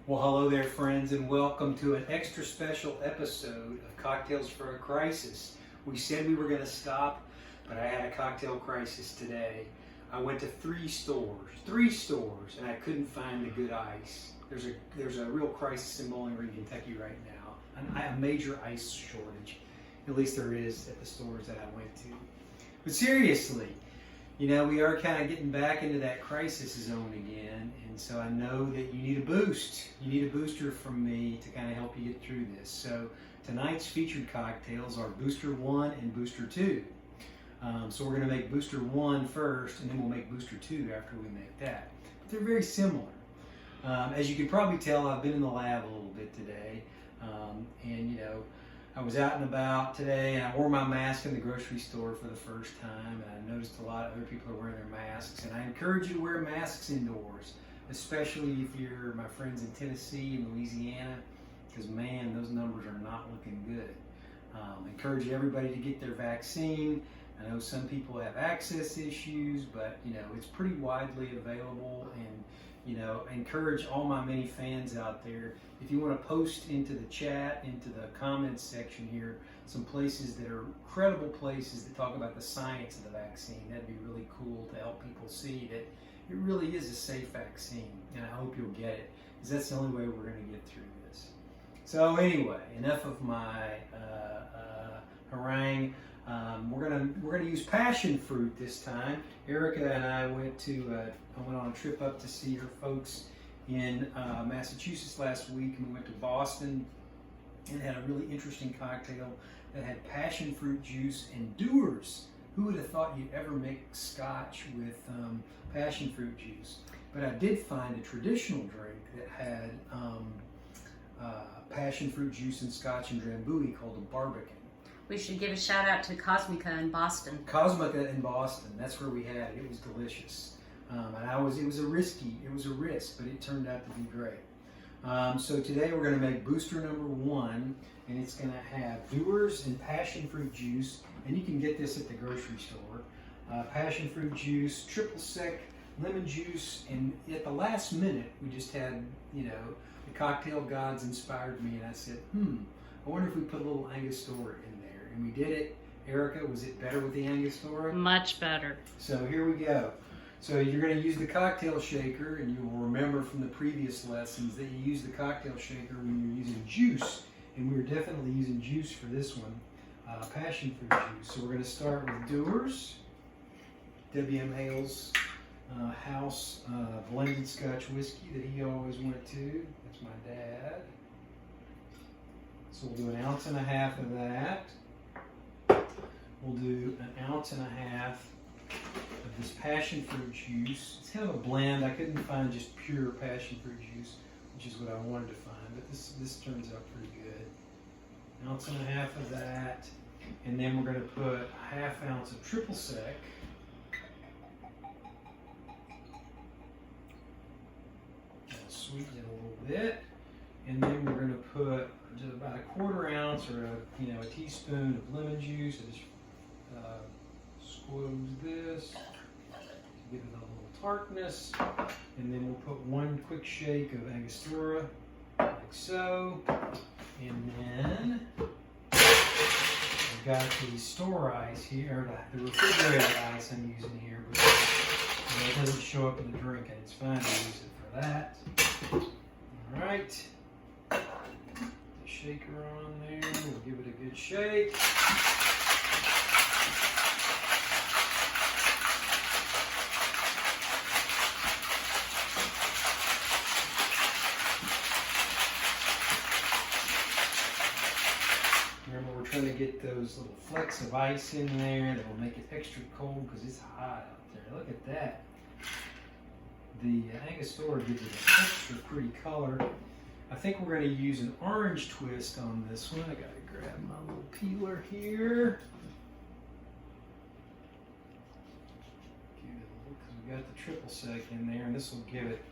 Well, hello there, friends, and welcome to an extra special episode of Cocktails for a Crisis. We said we were going to stop, but I had a cocktail crisis today. I went to three stores, and I couldn't find a good ice. There's a real crisis in Bowling Green, Kentucky right now, a major ice shortage. At least there is at the stores that I went to. But seriously, you know, we are kind of getting back into that crisis zone again, and so I know that you need a boost. You need a booster from me to kind of help you get through this. So tonight's featured cocktails are Booster 1 and Booster 2. So we're going to make Booster 1 first, and then we'll make Booster 2 after we make that. But they're very similar. As you can probably tell, I've been in the lab a little bit today, and you know, I was out and about today, and I wore my mask in the grocery store for the first time, and I noticed a lot of other people are wearing their masks, and I encourage you to wear masks indoors, especially if you're my friends in Tennessee and Louisiana, because man, those numbers are not looking good. Encourage everybody to get their vaccine. I know some people have access issues, but you know, it's pretty widely available, and you know, encourage all my many fans out there, if you want to post into the chat, into the comments section here, some places that are credible places that talk about the science of the vaccine. That'd be really cool to help people see that it really is a safe vaccine, and I hope you'll get it, because that's the only way we're going to get through this. So anyway, enough of my harangue. We're gonna use passion fruit this time. Erica and I went on a trip up to see her folks in Massachusetts last week, and we went to Boston and had a really interesting cocktail that had passion fruit juice and Dewars. Who would have thought you'd ever make scotch with passion fruit juice? But I did find a traditional drink that had passion fruit juice and scotch and drambuie called a barbican. We should give a shout out to Cosmica in Boston. Cosmica in Boston, that's where we had it. It was delicious. And it was a risk, but it turned out to be great. So today we're going to make Booster number 1, and it's going to have Dewars and passion fruit juice, and you can get this at the grocery store. Passion fruit juice, triple sec, lemon juice, and at the last minute we just had, you know, the cocktail gods inspired me, and I said, I wonder if we put a little Angostura in there. And we did it. Erica, was it better with the Angostura? Much better. So here we go. So you're going to use the cocktail shaker, and you will remember from the previous lessons that you use the cocktail shaker when you're using juice. And we were definitely using juice for this one, passion fruit juice. So we're going to start with Dewars, W.M. Hale's house blended Scotch whiskey that he always went to. That's my dad. So we'll do 1.5 ounces of that. We'll do 1.5 ounces of this passion fruit juice. It's kind of a blend. I couldn't find just pure passion fruit juice, which is what I wanted to find, but this turns out pretty good. 1.5 ounces of that, and then we're going to put 1/2 ounce of triple sec. That'll sweeten it a little bit, and then we're going to put just about 1/4 ounce or a teaspoon of lemon juice. I just squeeze this to give it a little tartness, and then we'll put 1 quick shake of Angostura, like so, and then we've got the store ice here, or the refrigerated ice I'm using here, but it doesn't show up in the drink, and it's fine to use it for that. All right. Shaker on there, we'll give it a good shake. Remember, we're trying to get those little flecks of ice in there that will make it extra cold because it's hot out there. Look at that. The Angostura gives it an extra pretty color. I think we're going to use an orange twist on this one. I got to grab my little peeler here. Give it a look, because we got the triple sec in there, and this will give it,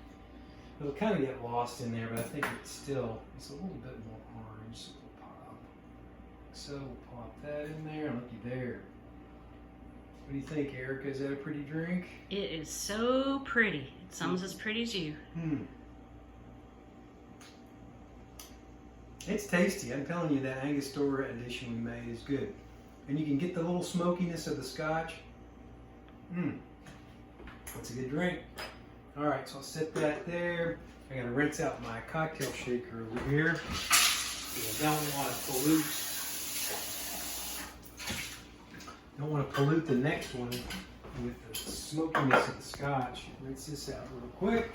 it'll kind of get lost in there, but I think it's a little bit more orange, so we'll pop. So we'll pop that in there, looky there. What do you think, Erica? Is that a pretty drink? It is so pretty. It's almost as pretty as you. It's tasty. I'm telling you, that Angostura edition we made is good. And you can get the little smokiness of the scotch. That's a good drink. All right, so I'll set that there. I gotta rinse out my cocktail shaker over here. I don't want to pollute the next one with the smokiness of the scotch. Rinse this out real quick.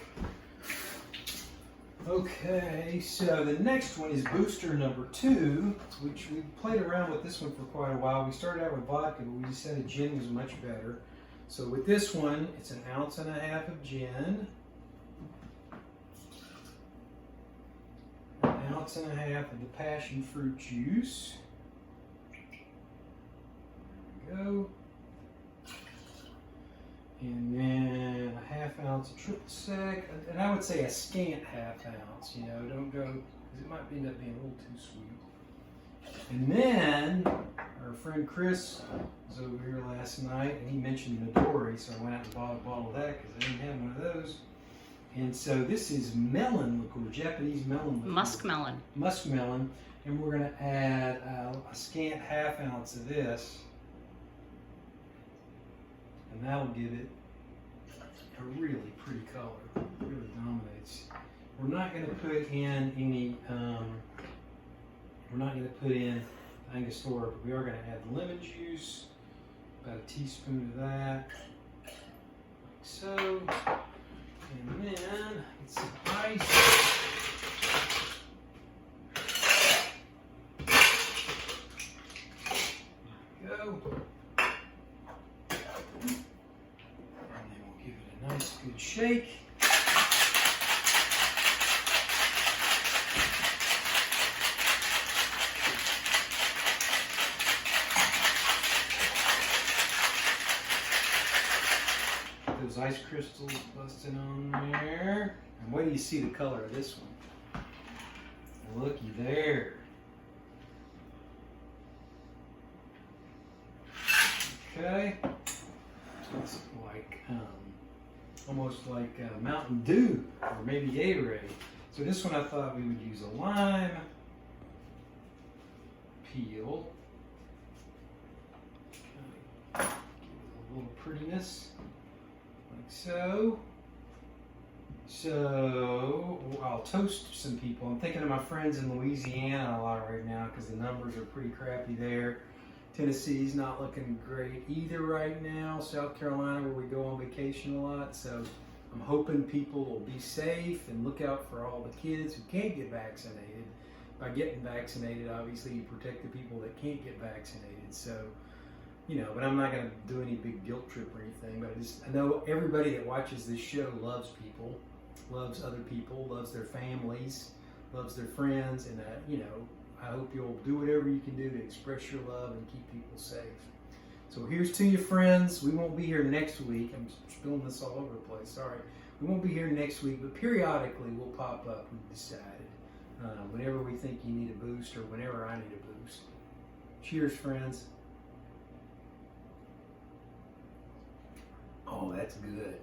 Okay, so the next one is Booster number 2, which we played around with this one for quite a while. We started out with vodka, but we decided gin was much better. So with this one, it's 1.5 ounces of gin, 1.5 ounces of the passion fruit juice. There we go. And then 1/2 ounce of triple sec, and I would say a scant 1/2 ounce, you know, don't go, because it might end up being a little too sweet. And then our friend Chris was over here last night, and he mentioned Midori, so I went out and bought a bottle of that because I didn't have one of those. And so this is melon liqueur, Japanese melon liqueur. Muskmelon. Muskmelon, and we're going to add a scant 1/2 ounce of this. And that'll give it a really pretty color. It really dominates. We're not going to put in any, we're not going to put in Angostura, but we are going to add the lemon juice, about a teaspoon of that, like so. And then get some ice. There we go. Nice, good shake. Those ice crystals busting on there. And wait till you see the color of this one. Looky there. Okay. It's like almost like Mountain Dew or maybe Gatorade. So this one I thought we would use a lime peel. Give it a little prettiness, like so. So I'll toast some people. I'm thinking of my friends in Louisiana a lot right now because the numbers are pretty crappy there. Tennessee's not looking great either right now. South Carolina, where we go on vacation a lot. So I'm hoping people will be safe and look out for all the kids who can't get vaccinated. By getting vaccinated, obviously you protect the people that can't get vaccinated. So, you know, but I'm not going to do any big guilt trip or anything. But I know everybody that watches this show loves people, loves other people, loves their families, loves their friends, and you know, I hope you'll do whatever you can do to express your love and keep people safe. So here's to you, friends. We won't be here next week. I'm spilling this all over the place. Sorry. We won't be here next week, but periodically we'll pop up, we've decided. Whenever we think you need a boost or whenever I need a boost. Cheers, friends. Oh, that's good.